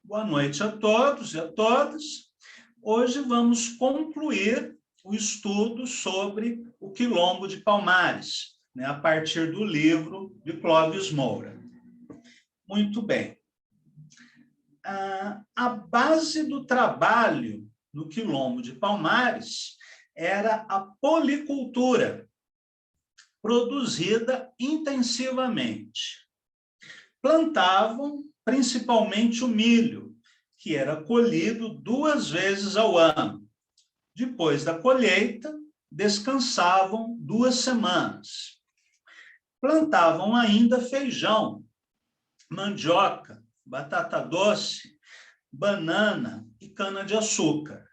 Boa noite a todos e a todas. Hoje vamos concluir o estudo sobre o Quilombo de Palmares, a partir do livro de Clóvis Moura. Muito bem. A base do trabalho do Quilombo de Palmares era a policultura, produzida intensivamente. Plantavam principalmente o milho, que era colhido 2 vezes ao ano. Depois da colheita, descansavam 2 semanas. Plantavam ainda feijão, mandioca, batata doce, banana e cana-de-açúcar.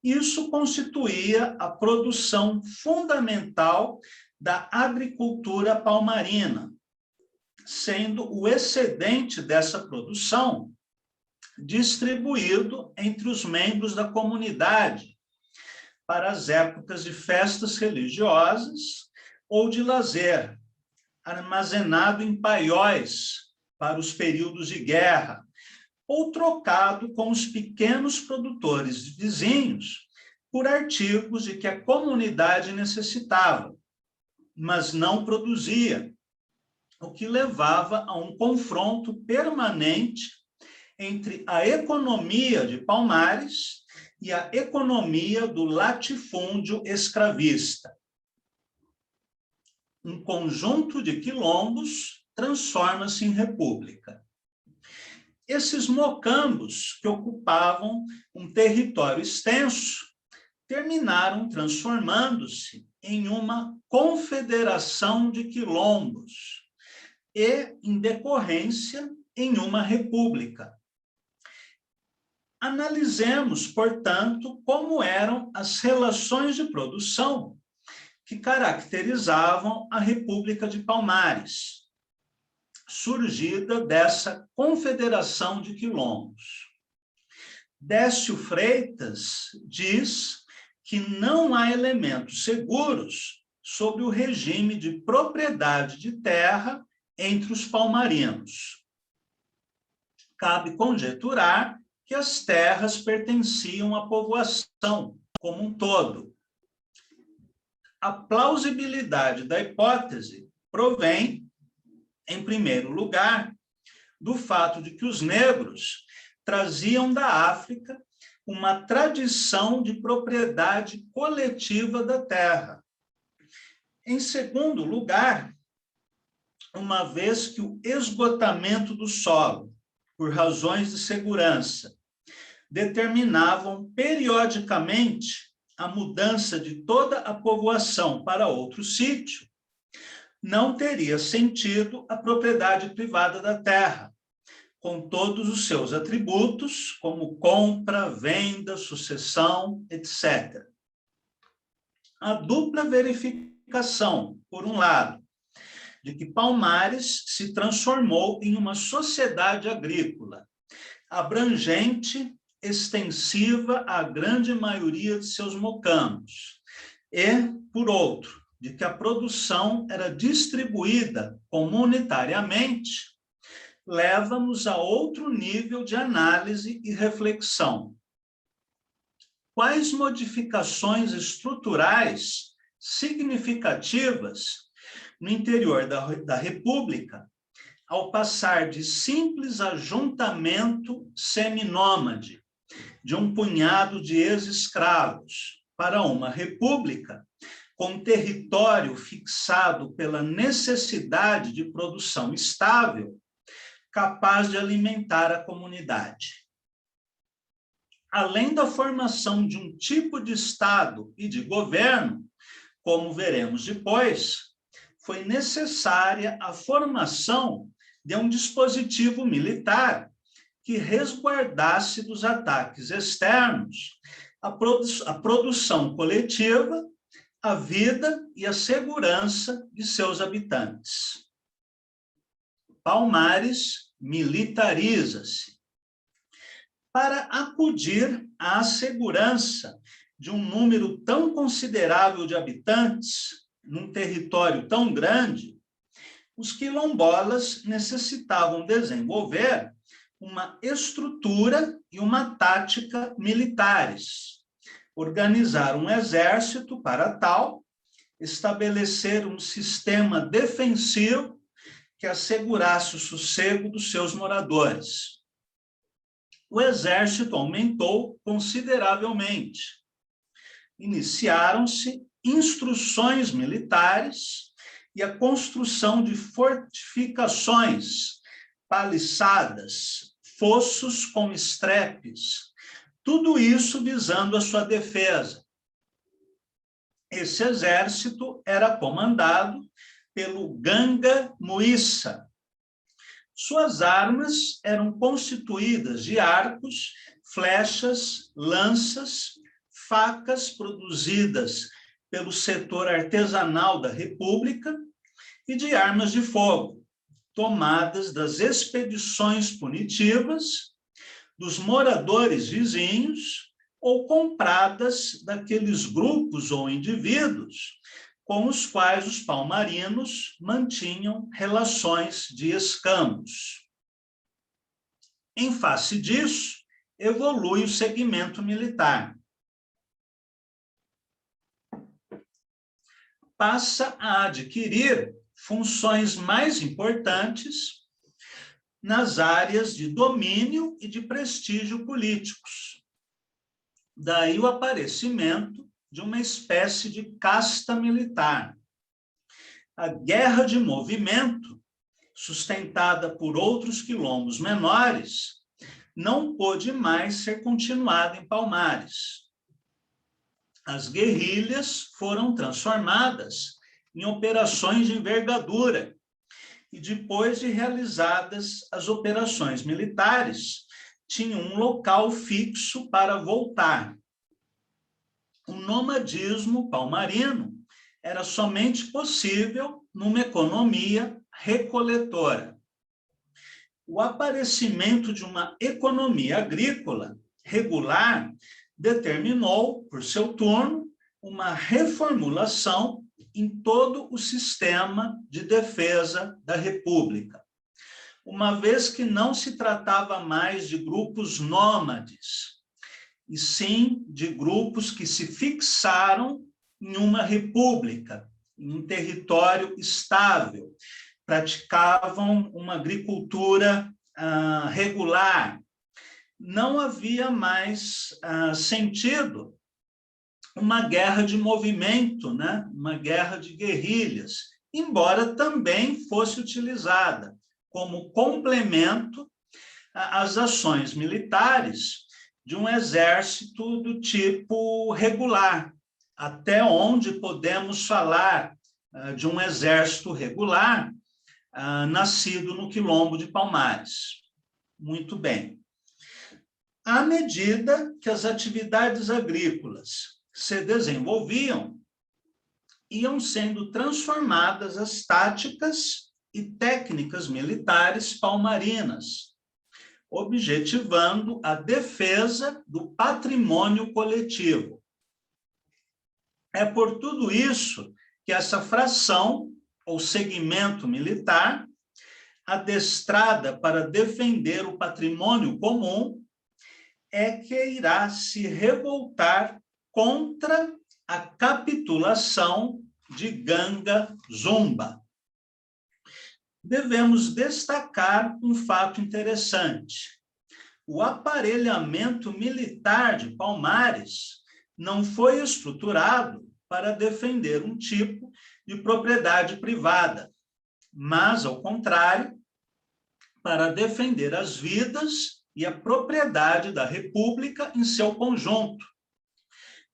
Isso constituía a produção fundamental da agricultura palmarina, sendo o excedente dessa produção distribuído entre os membros da comunidade para as épocas de festas religiosas ou de lazer, armazenado em paióis para os períodos de guerra, ou trocado com os pequenos produtores vizinhos por artigos de que a comunidade necessitava, mas não produzia, o que levava a um confronto permanente entre a economia de Palmares e a economia do latifúndio escravista. Um conjunto de quilombos transforma-se em república. Esses mocambos, que ocupavam um território extenso, terminaram transformando-se em uma confederação de quilombos e, em decorrência, em uma república. Analisemos, portanto, como eram as relações de produção que caracterizavam a República de Palmares, surgida dessa confederação de quilombos. Décio Freitas diz que não há elementos seguros sobre o regime de propriedade de terra entre os palmarinos. Cabe conjecturar que as terras pertenciam à povoação como um todo. A plausibilidade da hipótese provém, em primeiro lugar, do fato de que os negros traziam da África uma tradição de propriedade coletiva da terra. Em segundo lugar, uma vez que o esgotamento do solo, por razões de segurança, determinavam periodicamente a mudança de toda a povoação para outro sítio, não teria sentido a propriedade privada da terra, com todos os seus atributos, como compra, venda, sucessão, etc. A dupla verificação, por um lado, de que Palmares se transformou em uma sociedade agrícola, abrangente, extensiva à grande maioria de seus mocambos, e, por outro, de que a produção era distribuída comunitariamente, leva-nos a outro nível de análise e reflexão. Quais modificações estruturais significativas no interior da República, ao passar de simples ajuntamento seminômade de um punhado de ex-escravos para uma república com território fixado pela necessidade de produção estável, capaz de alimentar a comunidade. Além da formação de um tipo de Estado e de governo, como veremos depois, foi necessária a formação de um dispositivo militar que resguardasse dos ataques externos a produção coletiva, a vida e a segurança de seus habitantes. Palmares militariza-se. Para acudir à segurança de um número tão considerável de habitantes, num território tão grande, os quilombolas necessitavam desenvolver uma estrutura e uma tática militares, organizar um exército para tal, estabelecer um sistema defensivo que assegurasse o sossego dos seus moradores. O exército aumentou consideravelmente. Iniciaram-se instruções militares e a construção de fortificações, paliçadas, fossos com estrepes, tudo isso visando a sua defesa. Esse exército era comandado pelo Ganga Muissa. Suas armas eram constituídas de arcos, flechas, lanças, facas produzidas pelo setor artesanal da República e de armas de fogo, tomadas das expedições punitivas, dos moradores vizinhos ou compradas daqueles grupos ou indivíduos com os quais os palmarinos mantinham relações de escambos. Em face disso, evolui o segmento militar. Passa a adquirir funções mais importantes nas áreas de domínio e de prestígio políticos. Daí o aparecimento de uma espécie de casta militar. A guerra de movimento, sustentada por outros quilombos menores, não pôde mais ser continuada em Palmares. As guerrilhas foram transformadas em operações de envergadura e, depois de realizadas as operações militares, tinham um local fixo para voltar. O nomadismo palmarino era somente possível numa economia recoletora. O aparecimento de uma economia agrícola regular determinou, por seu turno, uma reformulação em todo o sistema de defesa da República, uma vez que não se tratava mais de grupos nômades, e sim de grupos que se fixaram em uma república, em um território estável, praticavam uma agricultura regular. Não havia mais sentido uma guerra de movimento, né? Uma guerra de guerrilhas, embora também fosse utilizada como complemento às ações militares de um exército do tipo regular, até onde podemos falar de um exército regular nascido no Quilombo de Palmares. Muito bem. À medida que as atividades agrícolas se desenvolviam, iam sendo transformadas as táticas e técnicas militares palmarinas, objetivando a defesa do patrimônio coletivo. É por tudo isso que essa fração, ou segmento militar, adestrada para defender o patrimônio comum, é que irá se revoltar contra a capitulação de Ganga Zumba. Devemos destacar um fato interessante. O aparelhamento militar de Palmares não foi estruturado para defender um tipo de propriedade privada, mas, ao contrário, para defender as vidas e a propriedade da República em seu conjunto.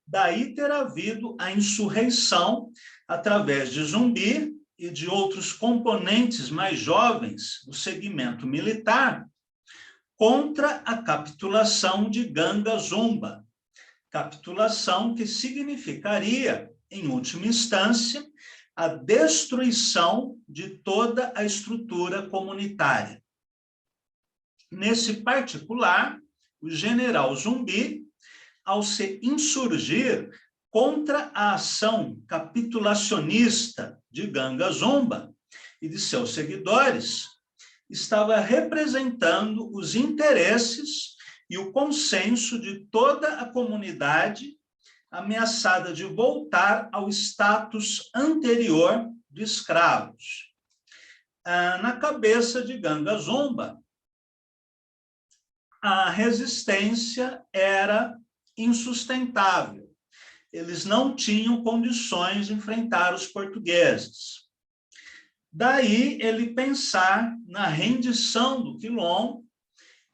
Daí ter havido a insurreição através de Zumbi e de outros componentes mais jovens do segmento militar contra a capitulação de Ganga Zumba, capitulação que significaria, em última instância, a destruição de toda a estrutura comunitária. Nesse particular, o general Zumbi, ao se insurgir contra a ação capitulacionista de Ganga Zumba e de seus seguidores, estava representando os interesses e o consenso de toda a comunidade ameaçada de voltar ao status anterior de escravos. Na cabeça de Ganga Zumba, a resistência era insustentável. Eles não tinham condições de enfrentar os portugueses. Daí ele pensar na rendição do Quilombo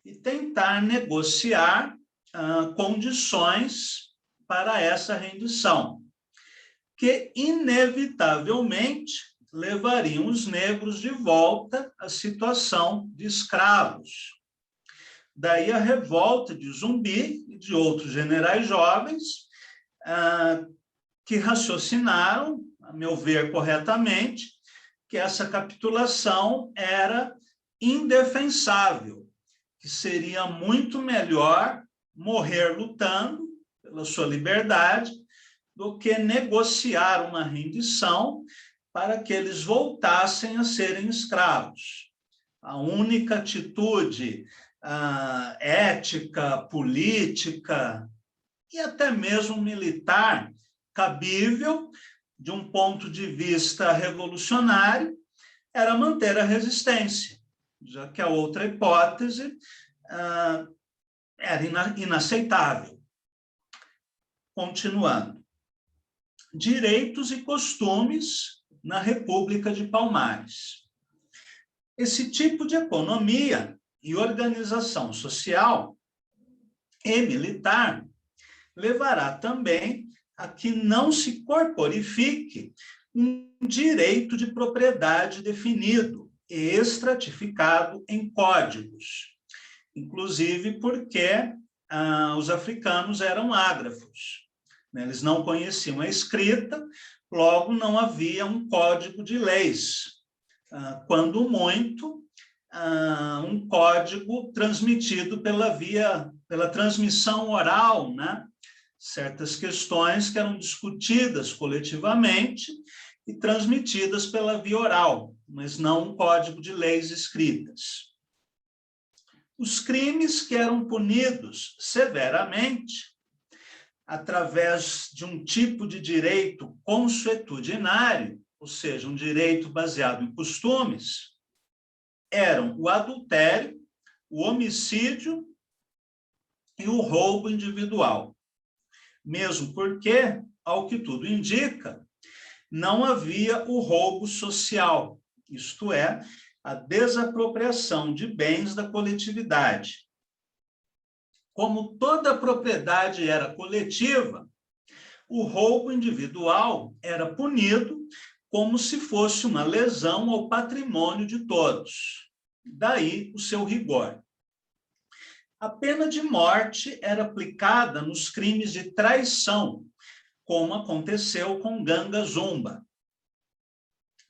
e tentar negociar condições para essa rendição, que inevitavelmente levariam os negros de volta à situação de escravos. Daí a revolta de Zumbi e de outros generais jovens que raciocinaram, a meu ver corretamente, que essa capitulação era indefensável, que seria muito melhor morrer lutando pela sua liberdade do que negociar uma rendição para que eles voltassem a serem escravos. A única atitude ética, política e até mesmo militar cabível, de um ponto de vista revolucionário, era manter a resistência, já que a outra hipótese era inaceitável. Continuando. Direitos e costumes na República de Palmares. Esse tipo de economia e organização social e militar levará também a que não se corporifique um direito de propriedade definido e estratificado em códigos, inclusive porque os africanos eram ágrafos, né? Eles não conheciam a escrita, logo não havia um código de leis, quando muito, um código transmitido pela transmissão oral, né? Certas questões que eram discutidas coletivamente e transmitidas pela via oral, mas não um código de leis escritas. Os crimes que eram punidos severamente, através de um tipo de direito consuetudinário, ou seja, um direito baseado em costumes, eram o adultério, o homicídio e o roubo individual. Mesmo porque, ao que tudo indica, não havia o roubo social, isto é, a desapropriação de bens da coletividade. Como toda a propriedade era coletiva, o roubo individual era punido como se fosse uma lesão ao patrimônio de todos. Daí o seu rigor. A pena de morte era aplicada nos crimes de traição, como aconteceu com Ganga Zumba,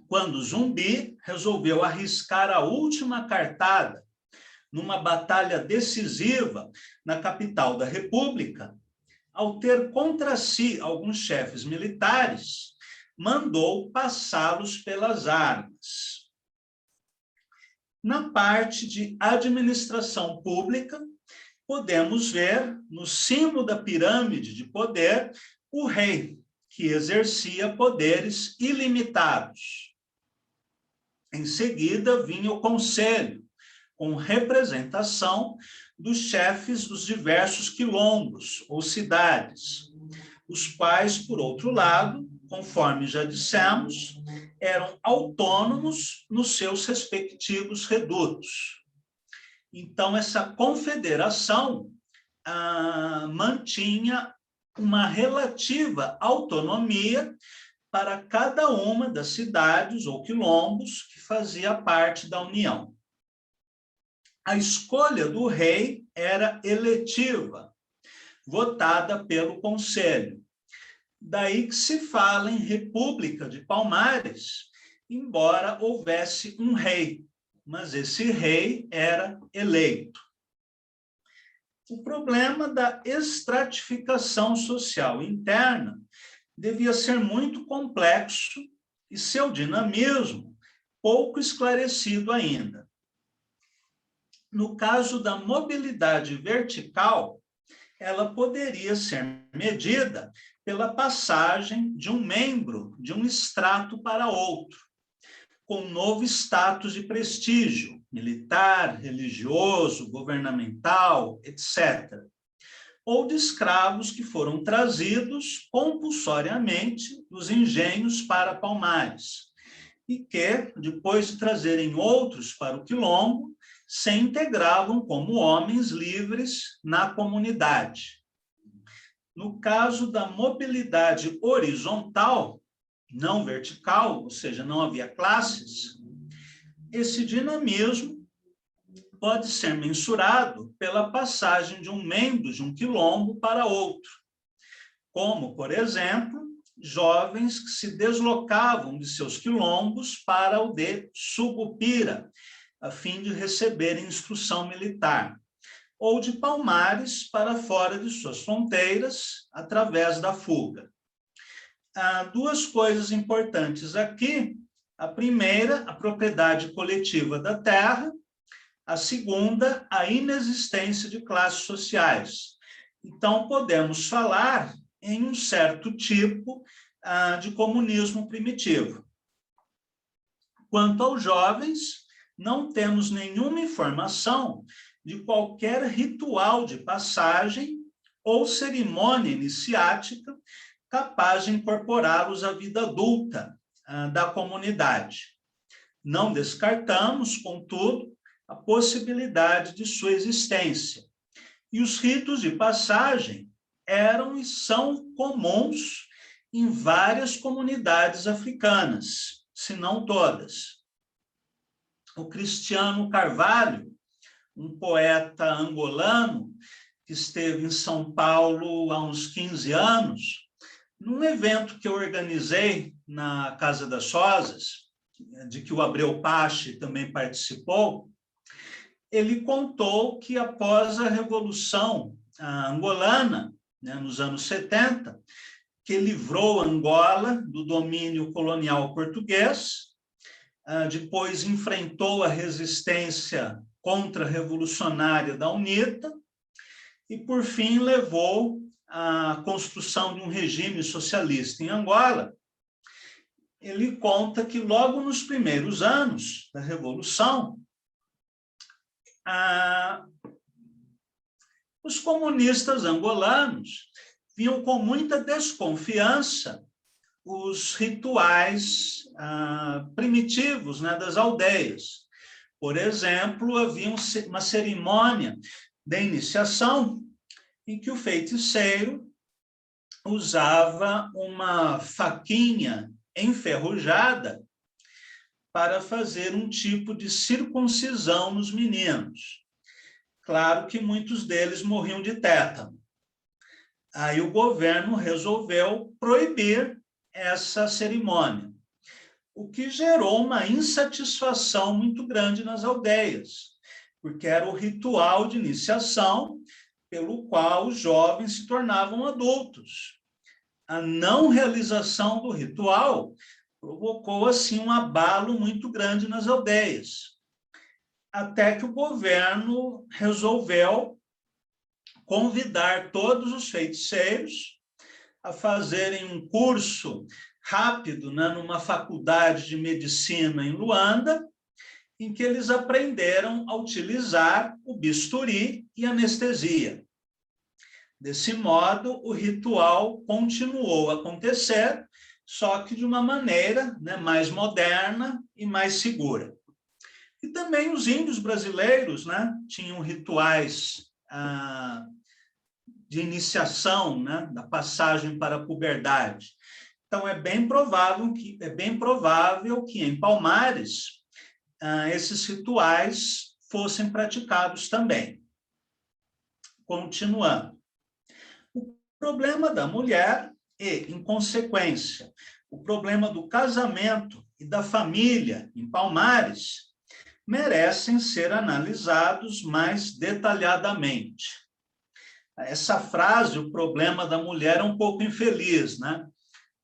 quando Zumbi resolveu arriscar a última cartada numa batalha decisiva na capital da República, ao ter contra si alguns chefes militares, mandou passá-los pelas armas. Na parte de administração pública, podemos ver, no cimo da pirâmide de poder, o rei, que exercia poderes ilimitados. Em seguida, vinha o conselho, com representação dos chefes dos diversos quilombos ou cidades, os quais, por outro lado, conforme já dissemos, eram autônomos nos seus respectivos redutos. Então, essa confederação mantinha uma relativa autonomia para cada uma das cidades ou quilombos que fazia parte da União. A escolha do rei era eletiva, votada pelo Conselho. Daí que se fala em República de Palmares, embora houvesse um rei, mas esse rei era eleito. O problema da estratificação social interna devia ser muito complexo e seu dinamismo pouco esclarecido ainda. No caso da mobilidade vertical, ela poderia ser medida pela passagem de um membro de um estrato para outro, com novo status de prestígio, militar, religioso, governamental, etc. Ou de escravos que foram trazidos compulsoriamente dos engenhos para Palmares, e que, depois de trazerem outros para o quilombo, se integravam como homens livres na comunidade. No caso da mobilidade horizontal, não vertical, ou seja, não havia classes, esse dinamismo pode ser mensurado pela passagem de um membro de um quilombo para outro, como, por exemplo, jovens que se deslocavam de seus quilombos para o de Sucupira, a fim de receberem instrução militar, ou de Palmares para fora de suas fronteiras, através da fuga. Há duas coisas importantes aqui. A primeira, a propriedade coletiva da terra. A segunda, a inexistência de classes sociais. Então, podemos falar em um certo tipo de comunismo primitivo. Quanto aos jovens, não temos nenhuma informação de qualquer ritual de passagem ou cerimônia iniciática capaz de incorporá-los à vida adulta da comunidade. Não descartamos, contudo, a possibilidade de sua existência. E os ritos de passagem eram e são comuns em várias comunidades africanas, se não todas. O Cristiano Carvalho, um poeta angolano, que esteve em São Paulo há uns 15 anos, num evento que eu organizei na Casa das Rosas, de que o Abreu Pache também participou, ele contou que após a Revolução Angolana, nos anos 70, que livrou Angola do domínio colonial português, depois enfrentou a resistência contra-revolucionária da UNITA e, por fim, levou à construção de um regime socialista em Angola. Ele conta que logo nos primeiros anos da Revolução, os comunistas angolanos viam com muita desconfiança os rituais primitivos das aldeias. Por exemplo, havia uma cerimônia de iniciação em que o feiticeiro usava uma faquinha enferrujada para fazer um tipo de circuncisão nos meninos. Claro que muitos deles morriam de tétano. Aí o governo resolveu proibir essa cerimônia, o que gerou uma insatisfação muito grande nas aldeias, porque era o ritual de iniciação pelo qual os jovens se tornavam adultos. A não realização do ritual provocou, assim, um abalo muito grande nas aldeias, até que o governo resolveu convidar todos os feiticeiros a fazerem um curso rápido, numa faculdade de medicina em Luanda, em que eles aprenderam a utilizar o bisturi e anestesia. Desse modo, o ritual continuou a acontecer, só que de uma maneira mais moderna e mais segura. E também os índios brasileiros tinham rituais de iniciação, da passagem para a puberdade. Então, é bem provável que em Palmares esses rituais fossem praticados também. Continuando. O problema da mulher e, em consequência, o problema do casamento e da família em Palmares merecem ser analisados mais detalhadamente. Essa frase, o problema da mulher, é um pouco infeliz,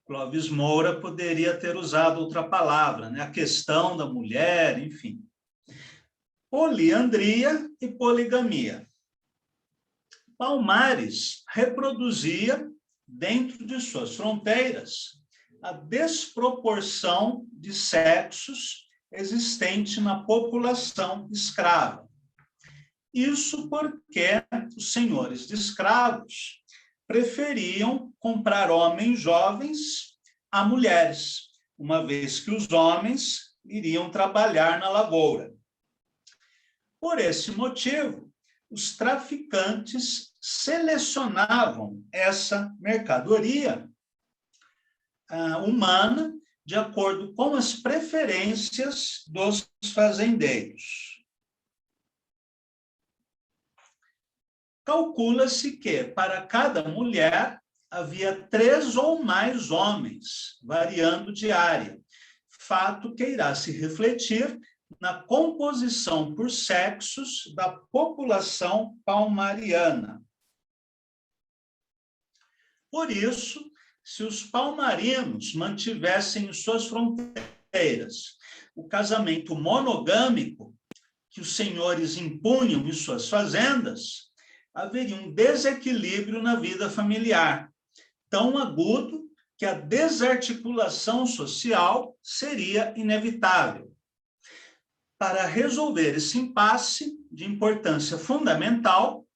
Clóvis Moura poderia ter usado outra palavra, a questão da mulher, enfim. poliandria e poligamia. Palmares reproduzia, dentro de suas fronteiras, a desproporção de sexos existente na população escrava. Isso porque os senhores de escravos preferiam comprar homens jovens a mulheres, uma vez que os homens iriam trabalhar na lavoura. Por esse motivo, os traficantes selecionavam essa mercadoria humana de acordo com as preferências dos fazendeiros. Calcula-se que, para cada mulher, havia 3 ou mais homens, variando de área, fato que irá se refletir na composição por sexos da população palmariana. Por isso, se os palmarinos mantivessem em suas fronteiras o casamento monogâmico que os senhores impunham em suas fazendas, haveria um desequilíbrio na vida familiar, tão agudo que a desarticulação social seria inevitável. Para resolver esse impasse de importância fundamental,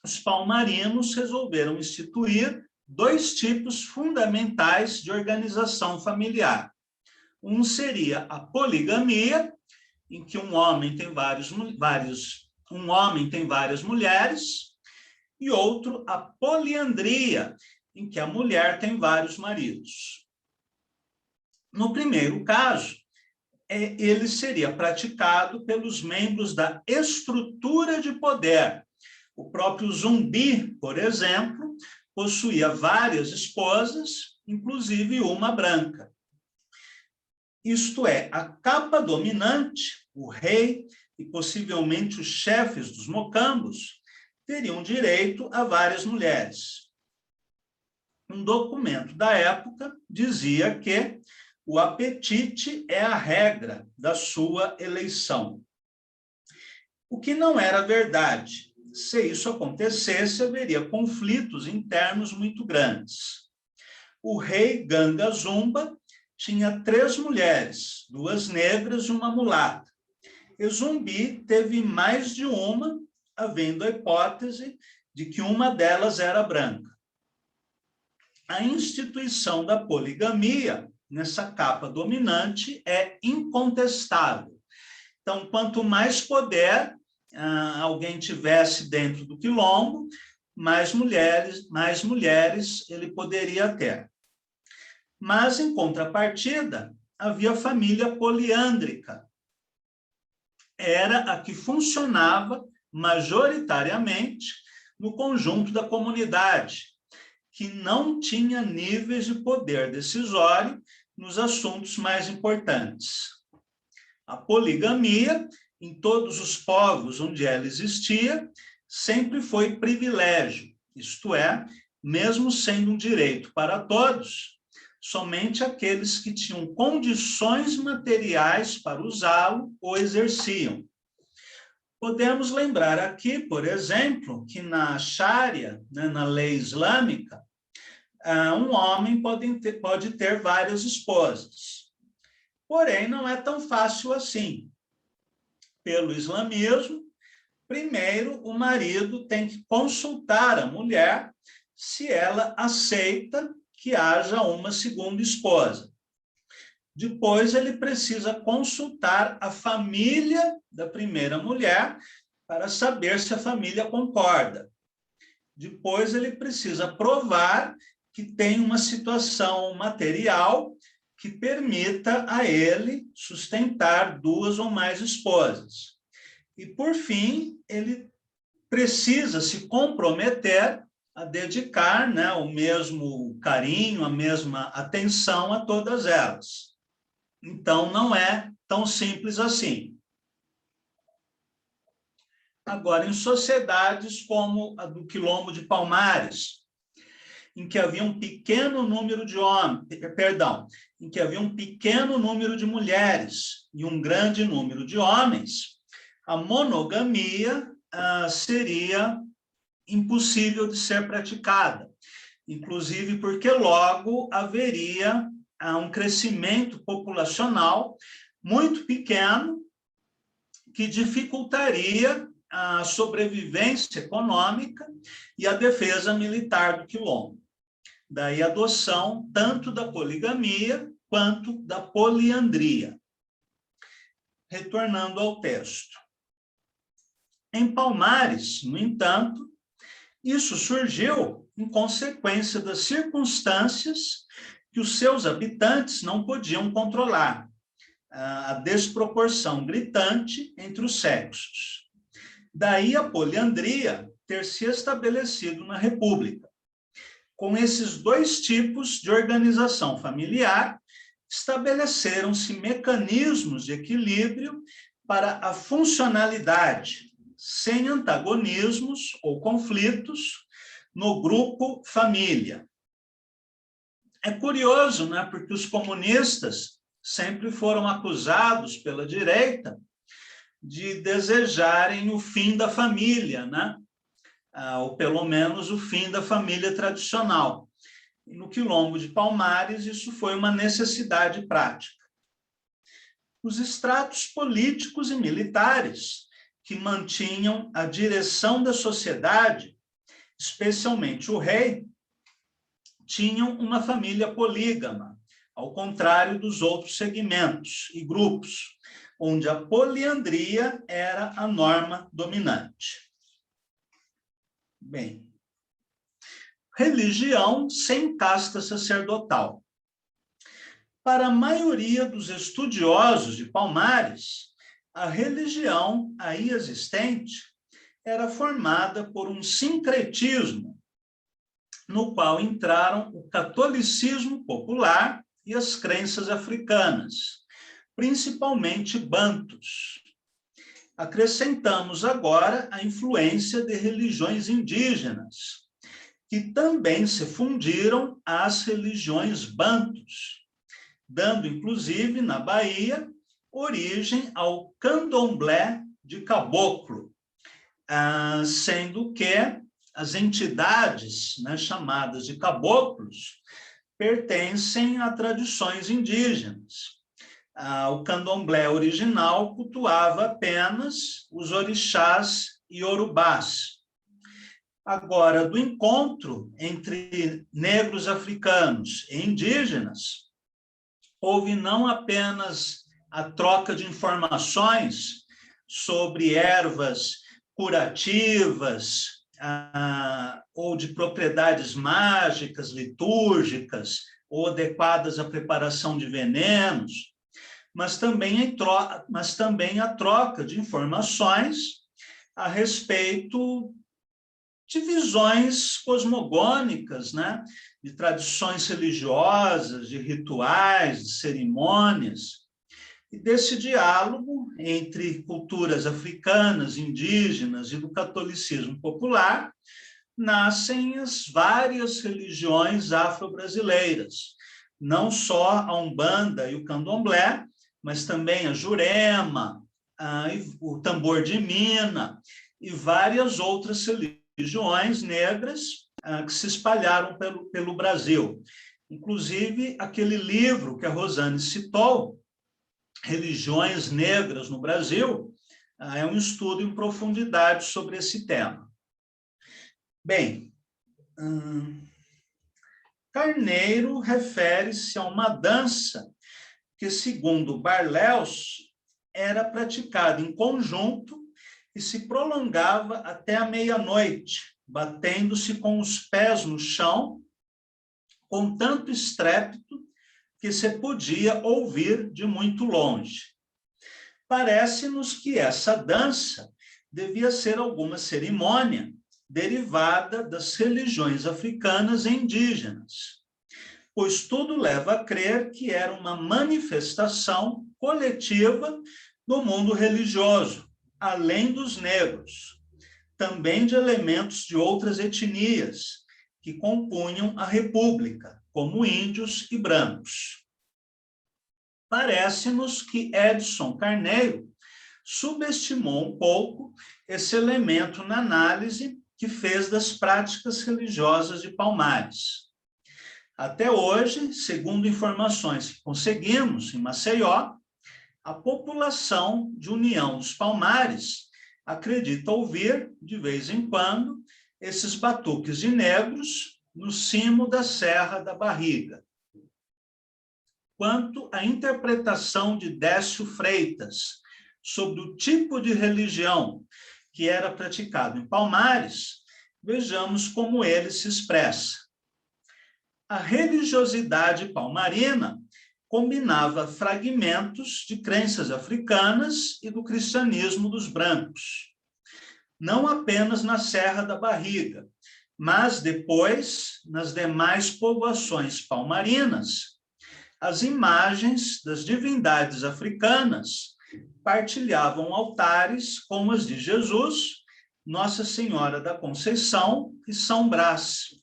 os palmarinos resolveram instituir 2 tipos fundamentais de organização familiar. Um seria a poligamia, em que um homem tem várias mulheres, e outro, a poliandria, em que a mulher tem vários maridos. No primeiro caso, ele seria praticado pelos membros da estrutura de poder. O próprio Zumbi, por exemplo, possuía várias esposas, inclusive uma branca. Isto é, a capa dominante, o rei e possivelmente os chefes dos mocambos, teriam direito a várias mulheres. Um documento da época dizia que o apetite é a regra da sua eleição. O que não era verdade. Se isso acontecesse, haveria conflitos internos muito grandes. O rei Ganga Zumba tinha 3 mulheres, 2 negras e uma mulata. E Zumbi teve mais de uma, havendo a hipótese de que uma delas era branca. A instituição da poligamia, nessa capa dominante, é incontestável. Então, quanto mais poder alguém tivesse dentro do quilombo, mais mulheres ele poderia ter. Mas, em contrapartida, havia a família poliândrica. Era a que funcionava majoritariamente no conjunto da comunidade, que não tinha níveis de poder decisório nos assuntos mais importantes. A poligamia, em todos os povos onde ela existia, sempre foi privilégio, isto é, mesmo sendo um direito para todos, somente aqueles que tinham condições materiais para usá-lo o exerciam. Podemos lembrar aqui, por exemplo, que na Sharia, na lei islâmica, um homem pode ter várias esposas. Porém, não é tão fácil assim. Pelo islamismo, primeiro o marido tem que consultar a mulher se ela aceita que haja uma segunda esposa. Depois, ele precisa consultar a família da primeira mulher para saber se a família concorda. Depois, ele precisa provar que tem uma situação material que permita a ele sustentar 2 ou mais esposas. E, por fim, ele precisa se comprometer a dedicar o mesmo carinho, a mesma atenção a todas elas. Então, não é tão simples assim. Agora, em sociedades como a do Quilombo de Palmares, em que havia um pequeno número de em que havia um pequeno número de mulheres e um grande número de homens, a monogamia seria impossível de ser praticada, inclusive porque logo haveria um crescimento populacional muito pequeno que dificultaria a sobrevivência econômica e a defesa militar do quilombo. Daí a adoção tanto da poligamia quanto da poliandria. Retornando ao texto. Em Palmares, no entanto, isso surgiu em consequência das circunstâncias que os seus habitantes não podiam controlar, a desproporção gritante entre os sexos. Daí a poliandria ter se estabelecido na República. Com esses dois tipos de organização familiar, estabeleceram-se mecanismos de equilíbrio para a funcionalidade, sem antagonismos ou conflitos, no grupo família. É curioso, né? Porque os comunistas sempre foram acusados pela direita de desejarem o fim da família, né? Ou pelo menos o fim da família tradicional. E no Quilombo de Palmares, isso foi uma necessidade prática. Os estratos políticos e militares que mantinham a direção da sociedade, especialmente o rei, tinham uma família polígama, ao contrário dos outros segmentos e grupos, onde a poliandria era a norma dominante. Bem, religião sem casta sacerdotal. Para a maioria dos estudiosos de Palmares, a religião aí existente era formada por um sincretismo, no qual entraram o catolicismo popular e as crenças africanas, principalmente bantus. Acrescentamos agora a influência de religiões indígenas, que também se fundiram às religiões bantus, dando, inclusive, na Bahia, origem ao candomblé de caboclo, sendo que as entidades, né, chamadas de caboclos pertencem a tradições indígenas. O candomblé original cultuava apenas os orixás iorubás. Agora, do encontro entre negros africanos e indígenas, houve não apenas a troca de informações sobre ervas curativas, ou de propriedades mágicas, litúrgicas, ou adequadas à preparação de venenos, mas também a troca de informações a respeito de visões cosmogônicas, né? De tradições religiosas, de rituais, de cerimônias, e desse diálogo entre culturas africanas, indígenas e do catolicismo popular, nascem as várias religiões afro-brasileiras, não só a Umbanda e o Candomblé, mas também a Jurema, o tambor de Mina e várias outras religiões negras que se espalharam pelo Brasil. Inclusive, aquele livro que a Rosane citou, Religiões Negras no Brasil, é um estudo em profundidade sobre esse tema. Bem, Carneiro refere-se a uma dança que, segundo Barléus, era praticada em conjunto e se prolongava até a meia-noite, batendo-se com os pés no chão, com tanto estrépito que se podia ouvir de muito longe. Parece-nos que essa dança devia ser alguma cerimônia derivada das religiões africanas e indígenas, pois tudo leva a crer que era uma manifestação coletiva do mundo religioso, além dos negros, também de elementos de outras etnias que compunham a República, como índios e brancos. Parece-nos que Edson Carneiro subestimou um pouco esse elemento na análise que fez das práticas religiosas de Palmares. Até hoje, segundo informações que conseguimos em Maceió, a população de União dos Palmares acredita ouvir, de vez em quando, esses batuques de negros no cimo da Serra da Barriga. Quanto à interpretação de Décio Freitas sobre o tipo de religião que era praticado em Palmares, vejamos como ele se expressa. A religiosidade palmarina combinava fragmentos de crenças africanas e do cristianismo dos brancos, não apenas na Serra da Barriga, mas depois nas demais povoações palmarinas. As imagens das divindades africanas partilhavam altares como as de Jesus, Nossa Senhora da Conceição e São Brás.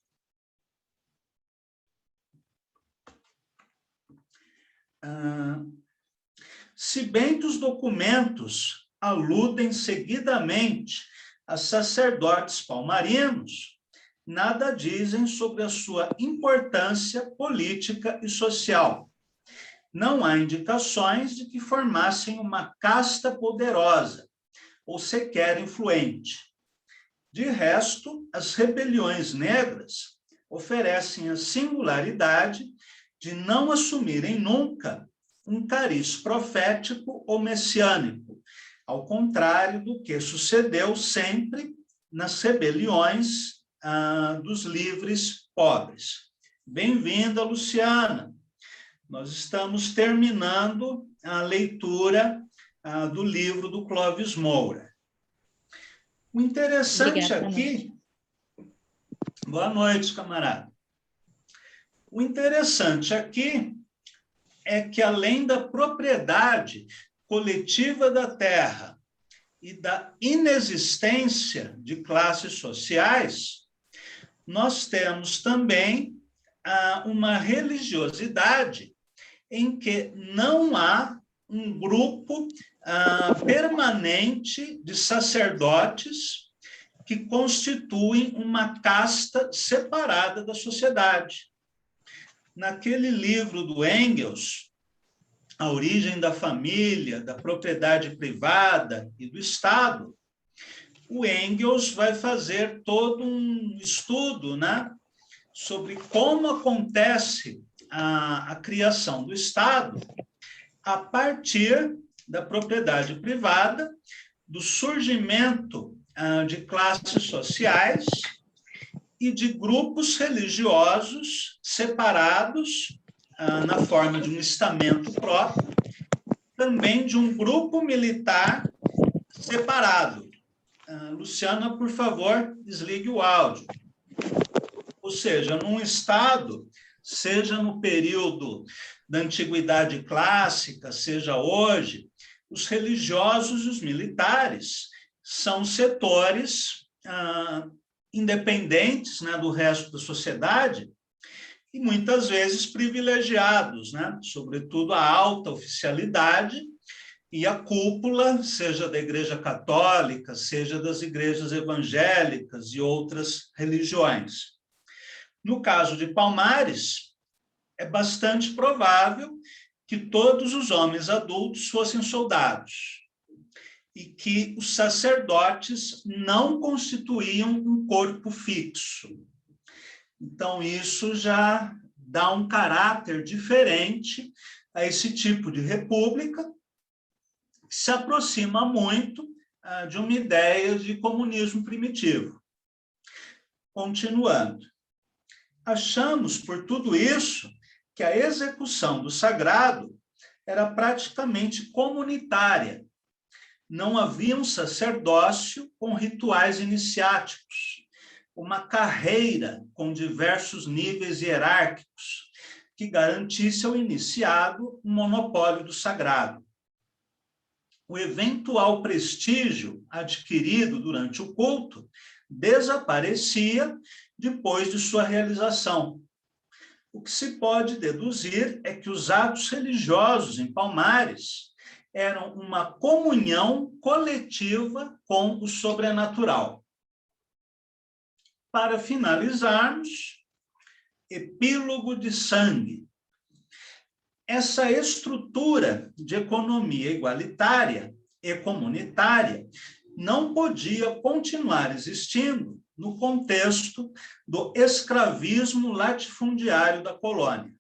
Se bem que os documentos aludem seguidamente a sacerdotes palmarinos, nada dizem sobre a sua importância política e social. Não há indicações de que formassem uma casta poderosa ou sequer influente. De resto, as rebeliões negras oferecem a singularidade de não assumirem nunca um cariz profético ou messiânico, ao contrário do que sucedeu sempre nas rebeliões dos livres pobres. Bem-vinda, Luciana. Nós estamos terminando a leitura do livro do Clóvis Moura. O interessante aqui... Boa noite, camarada. O interessante aqui é que, além da propriedade coletiva da terra e da inexistência de classes sociais, nós temos também uma religiosidade em que não há um grupo permanente de sacerdotes que constituem uma casta separada da sociedade. Naquele livro do Engels, A Origem da Família, da Propriedade Privada e do Estado, o Engels vai fazer todo um estudo, né, sobre como acontece a criação do Estado a partir da propriedade privada, do surgimento de classes sociais e de grupos religiosos separados na forma de um estamento próprio, também de um grupo militar separado. Luciana, por favor, desligue o áudio. Ou seja, num Estado, seja no período da Antiguidade Clássica, seja hoje, os religiosos e os militares são setores independentes, né, do resto da sociedade e muitas vezes privilegiados, né, sobretudo a alta oficialidade e a cúpula, seja da Igreja Católica, seja das igrejas evangélicas e outras religiões. No caso de Palmares, é bastante provável que todos os homens adultos fossem soldados e que os sacerdotes não constituíam um corpo fixo. Então, isso já dá um caráter diferente a esse tipo de república, que se aproxima muito de uma ideia de comunismo primitivo. Continuando. Achamos, por tudo isso, que a execução do sagrado era praticamente comunitária. Não havia um sacerdócio com rituais iniciáticos, uma carreira com diversos níveis hierárquicos que garantisse ao iniciado um monopólio do sagrado. O eventual prestígio adquirido durante o culto desaparecia depois de sua realização. O que se pode deduzir é que os atos religiosos em Palmares eram uma comunhão coletiva com o sobrenatural. Para finalizarmos, epílogo de sangue. Essa estrutura de economia igualitária e comunitária não podia continuar existindo no contexto do escravismo latifundiário da colônia.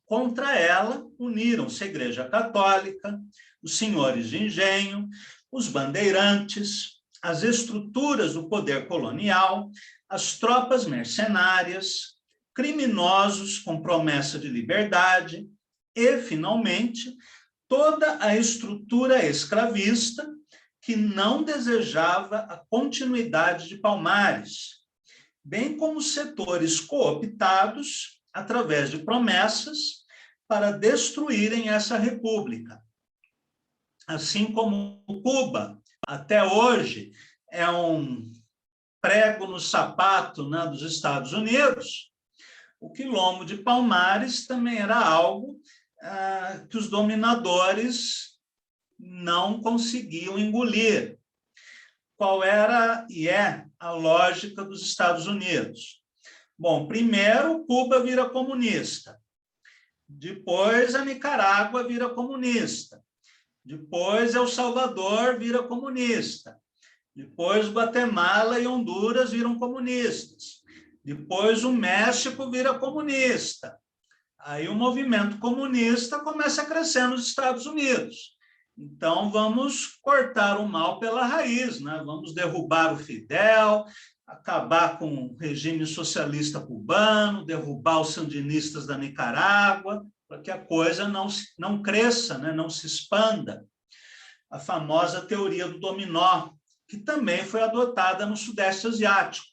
Contra ela, uniram-se a Igreja Católica, os senhores de engenho, os bandeirantes, as estruturas do poder colonial, as tropas mercenárias, criminosos com promessa de liberdade e, finalmente, toda a estrutura escravista que não desejava a continuidade de Palmares, bem como setores cooptados através de promessas para destruírem essa república. Assim como Cuba, até hoje, é um prego no sapato, né, dos Estados Unidos, o quilombo de Palmares também era algo que os dominadores não conseguiam engolir. Qual era e é a lógica dos Estados Unidos? Bom, primeiro, Cuba vira comunista. Depois, a Nicarágua vira comunista. Depois, El Salvador vira comunista. Depois, Guatemala e Honduras viram comunistas. Depois, o México vira comunista. Aí, o movimento comunista começa a crescer nos Estados Unidos. Então, vamos cortar o mal pela raiz, né? Vamos derrubar o Fidel, acabar com o regime socialista cubano, derrubar os sandinistas da Nicarágua, para que a coisa não cresça, né? Não se expanda. A famosa teoria do dominó, que também foi adotada no Sudeste Asiático.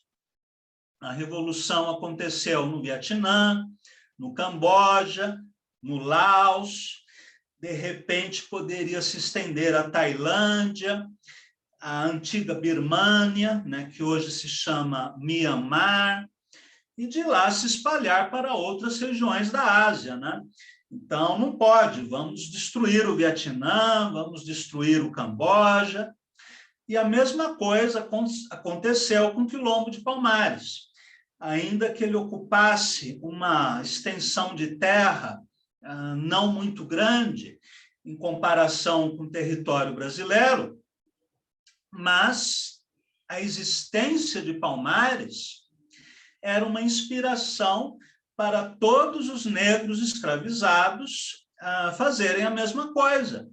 A revolução aconteceu no Vietnã, no Camboja, no Laos, de repente poderia se estender à Tailândia, à antiga Birmânia, né, que hoje se chama Mianmar, e de lá se espalhar para outras regiões da Ásia, né? Então, não pode, vamos destruir o Vietnã, vamos destruir o Camboja, e a mesma coisa aconteceu com o quilombo de Palmares. Ainda que ele ocupasse uma extensão de terra não muito grande, em comparação com o território brasileiro, mas a existência de Palmares era uma inspiração para todos os negros escravizados fazerem a mesma coisa.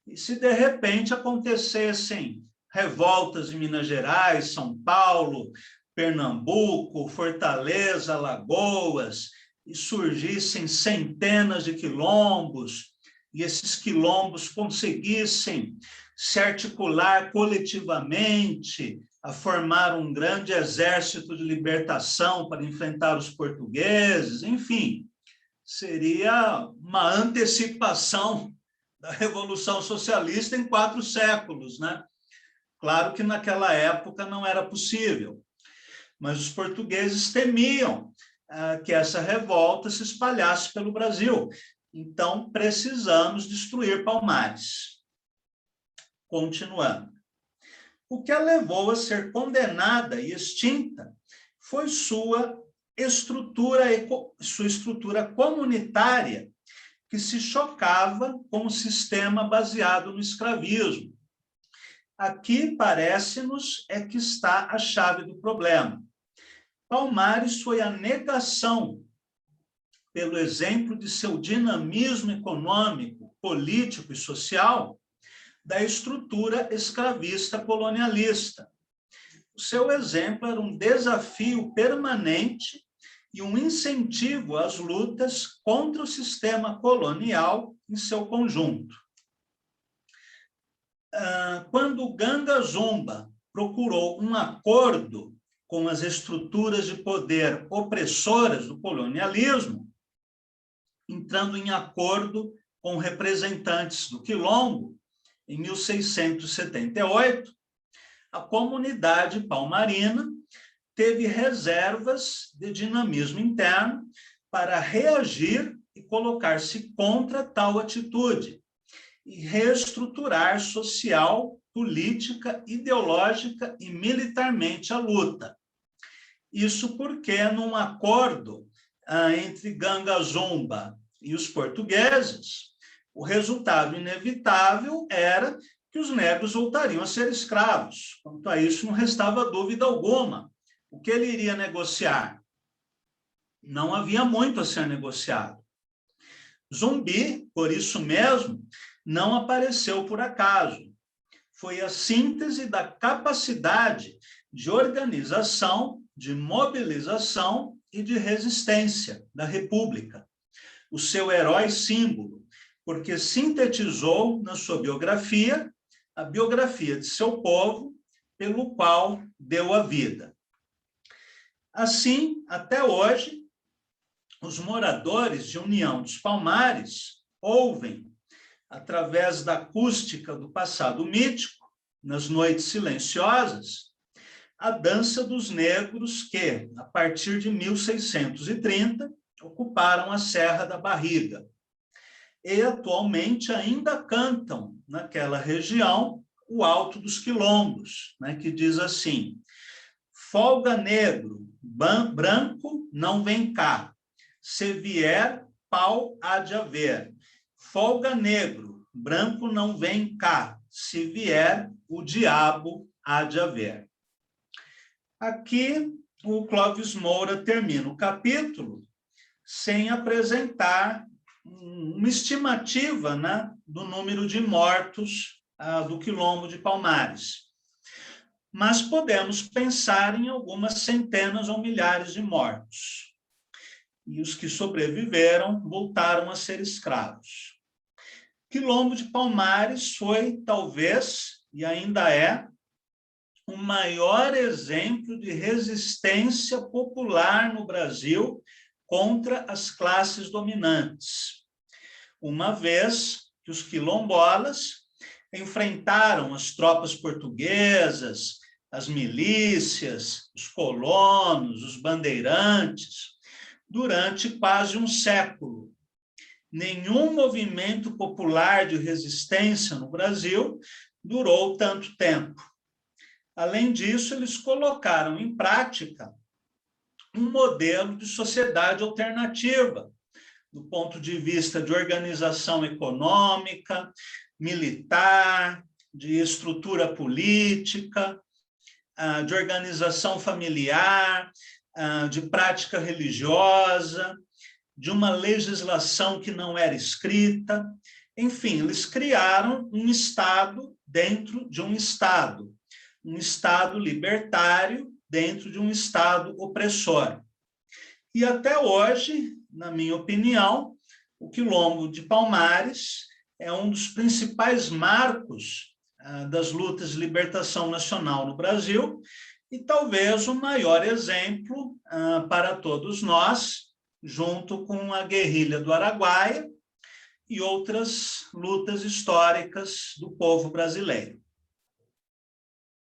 E se, de repente, acontecessem revoltas em Minas Gerais, São Paulo, Pernambuco, Fortaleza, Alagoas, e surgissem centenas de quilombos, e esses quilombos conseguissem se articular coletivamente, a formar um grande exército de libertação para enfrentar os portugueses, enfim, seria uma antecipação da Revolução Socialista em 4 séculos, né? Claro que naquela época não era possível, mas os portugueses temiam que essa revolta se espalhasse pelo Brasil. Então, precisamos destruir Palmares. Continuando. O que a levou a ser condenada e extinta foi sua estrutura comunitária, que se chocava com o sistema baseado no escravismo. Aqui, parece-nos, é que está a chave do problema. Palmares foi a negação, pelo exemplo de seu dinamismo econômico, político e social, da estrutura escravista colonialista. O seu exemplo era um desafio permanente e um incentivo às lutas contra o sistema colonial em seu conjunto. Quando Ganga Zumba procurou um acordo com as estruturas de poder opressoras do colonialismo, entrando em acordo com representantes do Quilombo, em 1678, a comunidade palmarina teve reservas de dinamismo interno para reagir e colocar-se contra tal atitude, e reestruturar social, política, ideológica e militarmente a luta. Isso porque, num acordo entre Ganga Zumba e os portugueses, o resultado inevitável era que os negros voltariam a ser escravos. Quanto a isso, não restava dúvida alguma. O que ele iria negociar? Não havia muito a ser negociado. Zumbi, por isso mesmo, não apareceu por acaso. Foi a síntese da capacidade de organização, de mobilização e de resistência da República. O seu herói símbolo, porque sintetizou na sua biografia a biografia de seu povo, pelo qual deu a vida. Assim, até hoje, os moradores de União dos Palmares ouvem, através da acústica do passado mítico, nas noites silenciosas, a dança dos negros que, a partir de 1630, ocuparam a Serra da Barriga. E, atualmente, ainda cantam, naquela região, o Alto dos Quilombos, que diz assim: folga negro, branco não vem cá, se vier, pau há de haver. Folga negro, branco não vem cá, se vier, o diabo há de haver. Aqui, o Clóvis Moura termina o capítulo sem apresentar uma estimativa do número de mortos do Quilombo de Palmares. Mas podemos pensar em algumas centenas ou milhares de mortos. E os que sobreviveram voltaram a ser escravos. Quilombo de Palmares foi, talvez, e ainda é, o maior exemplo de resistência popular no Brasil contra as classes dominantes, uma vez que os quilombolas enfrentaram as tropas portuguesas, as milícias, os colonos, os bandeirantes, durante quase um século. Nenhum movimento popular de resistência no Brasil durou tanto tempo. Além disso, eles colocaram em prática um modelo de sociedade alternativa, do ponto de vista de organização econômica, militar, de estrutura política, de organização familiar, de prática religiosa, de uma legislação que não era escrita. Enfim, eles criaram um Estado dentro de um Estado libertário dentro de um Estado opressor. E até hoje, na minha opinião, o Quilombo de Palmares é um dos principais marcos das lutas de libertação nacional no Brasil e talvez o maior exemplo para todos nós, junto com a guerrilha do Araguaia e outras lutas históricas do povo brasileiro.